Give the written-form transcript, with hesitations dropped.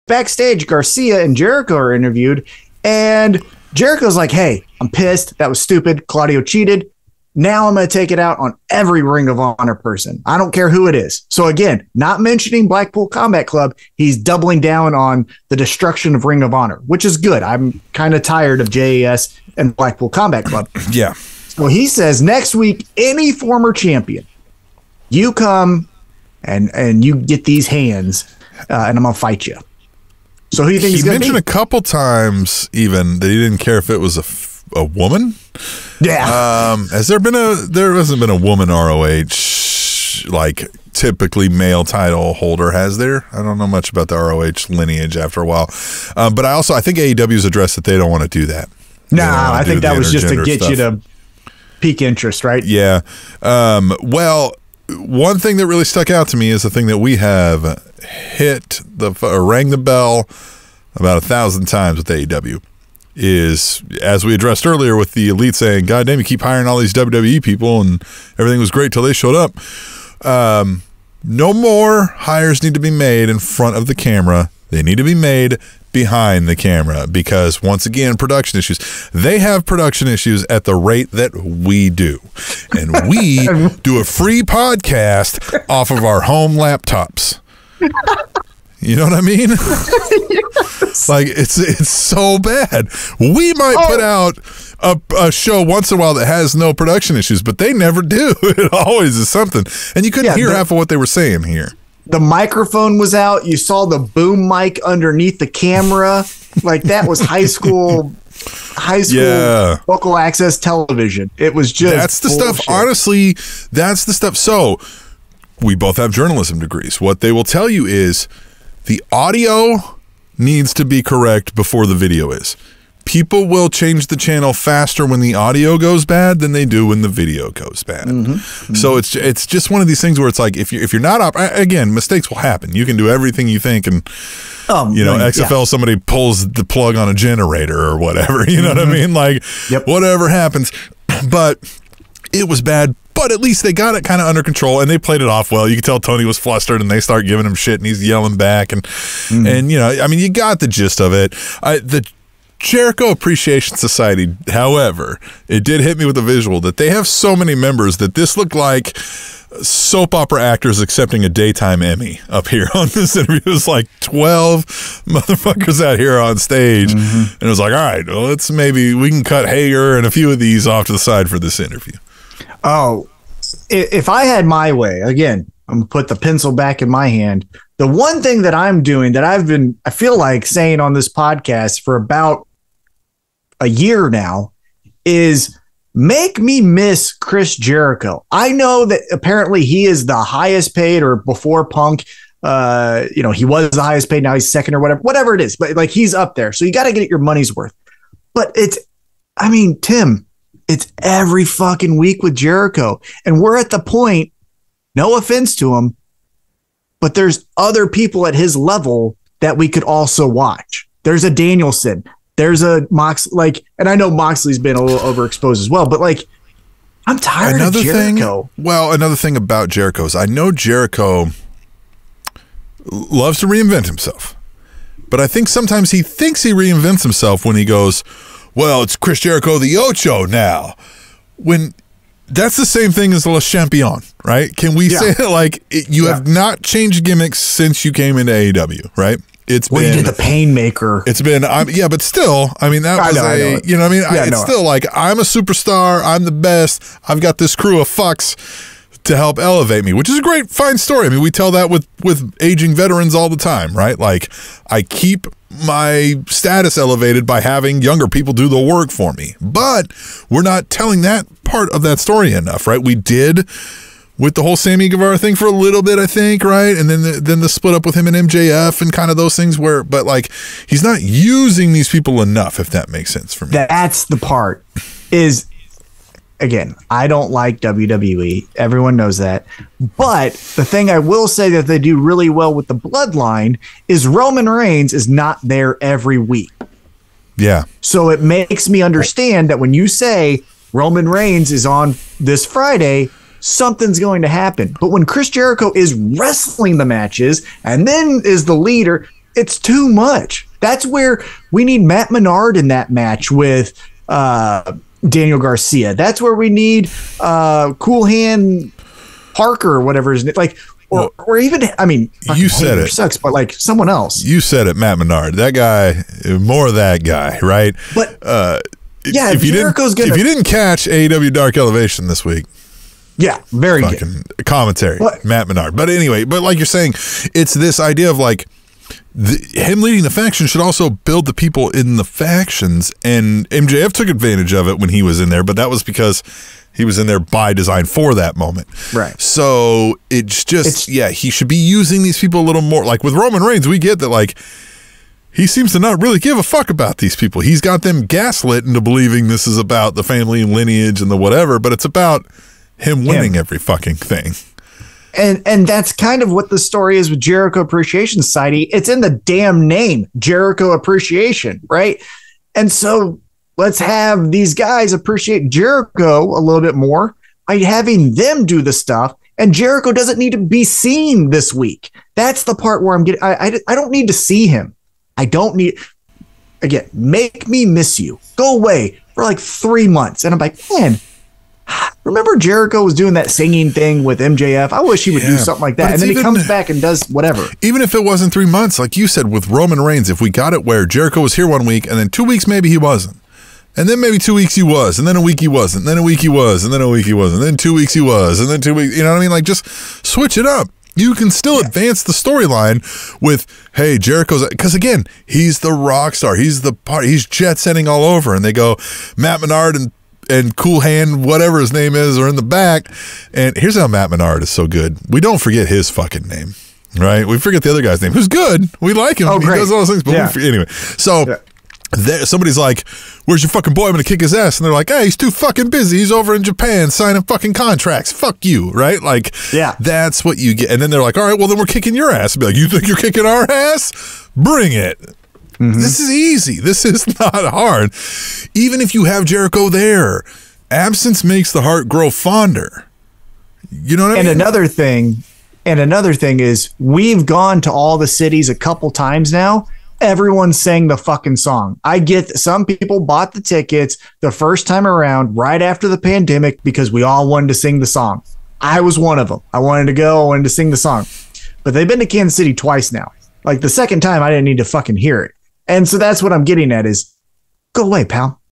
backstage, Garcia and Jericho are interviewed, and Jericho's like, hey, I'm pissed. That was stupid. Claudio cheated. Now I'm going to take it out on every Ring of Honor person. I don't care who it is. So again, not mentioning Blackpool Combat Club, he's doubling down on the destruction of Ring of Honor, which is good. I'm kind of tired of JAS and Blackpool Combat Club. Yeah. So he says next week, any former champion, you come and you get these hands and I'm going to fight you. So who do you think he's going to be? He mentioned a couple times even that he didn't care if it was a woman. Yeah. There hasn't been a woman ROH, like typically male title holder, has there? I don't know much about the ROH lineage after a while. But I think AEW's addressed that they don't want to do that. Nah, I think that was just to get you to pique interest, right? Yeah. Well, one thing that really stuck out to me is the thing that we have rang the bell about 1,000 times with AEW. Is, as we addressed earlier with the Elite saying, God damn, you keep hiring all these WWE people and everything was great till they showed up. No more hires need to be made in front of the camera. They need to be made behind the camera because, once again, production issues. They have production issues at the rate that we do. And we do a free podcast off of our home laptops. You know what I mean? Yes. Like, it's so bad. We might put out a show once in a while that has no production issues, but they never do. It always is something. And you couldn't hear half of what they were saying here. The microphone was out. You saw the boom mic underneath the camera. Like, that was high school local access television. It was just that's the bullshit stuff. Honestly, that's the stuff. So we both have journalism degrees. What they will tell you is the audio needs to be correct before the video is. People will change the channel faster when the audio goes bad than they do when the video goes bad. Mm-hmm. So it's just one of these things where it's like if you're not again, mistakes will happen. You can do everything you think, and XFL somebody pulls the plug on a generator or whatever. You know what I mean? Like whatever happens, but it was bad. But at least they got it kind of under control, and they played it off well. You could tell Tony was flustered, and they start giving him shit, and he's yelling back, and you got the gist of it. The Jericho Appreciation Society, however, it did hit me with a visual that they have so many members that this looked like soap opera actors accepting a daytime Emmy up here on this interview. It was like 12 motherfuckers out here on stage, and it was like, all right, well, we can cut Hager and a few of these off to the side for this interview. Oh, if I had my way, again, I'm going to put the pencil back in my hand. The one thing that I'm doing that I feel like saying on this podcast for about a year now is make me miss Chris Jericho. I know that apparently he is the highest paid, or before Punk, he was the highest paid. Now he's second or whatever it is, but like he's up there. So you got to get your money's worth. But Tim, it's every fucking week with Jericho. And we're at the point, no offense to him, but there's other people at his level that we could also watch. There's a Danielson. There's a Mox, and I know Moxley's been a little overexposed as well, but I'm tired of Jericho. Another thing about Jericho is I know Jericho loves to reinvent himself, but I think sometimes he thinks he reinvents himself when he goes, well, it's Chris Jericho the Ocho now. When that's the same thing as Le Champion, right? Can we say it you have not changed gimmicks since you came into AEW, right? It's been you did the Painmaker. It's been but still, I mean that was it's still like I'm a superstar, I'm the best. I've got this crew of fucks to help elevate me, which is a great, fine story. I mean, we tell that with aging veterans all the time, right? Like, I keep my status elevated by having younger people do the work for me. But we're not telling that part of that story enough, right? We did with the whole Sammy Guevara thing for a little bit, I think, right? And then the split up with him and MJF and kind of those things but he's not using these people enough, if that makes sense for me. That's the part is, again, I don't like WWE. Everyone knows that. But the thing I will say that they do really well with the Bloodline is Roman Reigns is not there every week. Yeah. So it makes me understand that when you say Roman Reigns is on this Friday, something's going to happen. But when Chris Jericho is wrestling the matches and then is the leader, It's too much. That's where we need Matt Menard in that match with Daniel Garcia. That's where we need Cool Hand Parker or whatever his name. Like, or even, I mean, you said it sucks, but like someone else. You said it, Matt Menard. That guy, more of that guy, right? But yeah, if you didn't catch AEW Dark Elevation this week, yeah, very fucking good commentary, Matt Menard. But anyway, but like you're saying, it's this idea of like him leading the faction should also build the people in the factions, and MJF took advantage of it when he was in there, but that was because he was in there by design for that moment. Right. So it's just, he should be using these people a little more. Like with Roman Reigns, we get that, like, he seems to not really give a fuck about these people. He's got them gaslit into believing this is about the family and lineage and the whatever, but it's about him winning every fucking thing. And that's kind of what the story is with Jericho Appreciation Society. It's in the damn name, Jericho Appreciation, right? And so let's have these guys appreciate Jericho a little bit more by having them do the stuff. And Jericho doesn't need to be seen this week. That's the part where I'm getting, I don't need to see him. I don't need, again, make me miss you. Go away for like 3 months. And I'm like, man, remember Jericho was doing that singing thing with MJF? I wish he would do something like that. And then he comes back and does whatever. Even if it wasn't 3 months, like you said, with Roman Reigns, if we got it where Jericho was here 1 week and then 2 weeks, maybe he wasn't. And then maybe 2 weeks he was, and then a week he wasn't, and then a week he was, and then a week he wasn't, and then 2 weeks he was, and then 2 weeks, you know what I mean? Like, just switch it up. You can still advance the storyline with, hey, Jericho's, because again, he's the rock star. He's jet setting all over. And they go, Matt Menard and Cool Hand, whatever his name is, are in the back. And here's how Matt Menard is so good. We don't forget his fucking name, right? We forget the other guy's name, who's good. We like him. Oh, great. He does all those things, but anyway. So somebody's like, where's your fucking boy? I'm going to kick his ass. And they're like, hey, he's too fucking busy. He's over in Japan signing fucking contracts. Fuck you, right? Like, that's what you get. And then they're like, all right, well, then we're kicking your ass. Be like, you think you're kicking our ass? Bring it. Mm-hmm. This is easy. This is not hard. Even if you have Jericho there, absence makes the heart grow fonder. You know what I mean? And another thing is, we've gone to all the cities a couple times now. Everyone sang the fucking song. I get that some people bought the tickets the first time around right after the pandemic because we all wanted to sing the song. I was one of them. I wanted to go. I wanted to sing the song. But they've been to Kansas City twice now. Like the second time, I didn't need to fucking hear it. And so that's what I'm getting at is, go away, pal.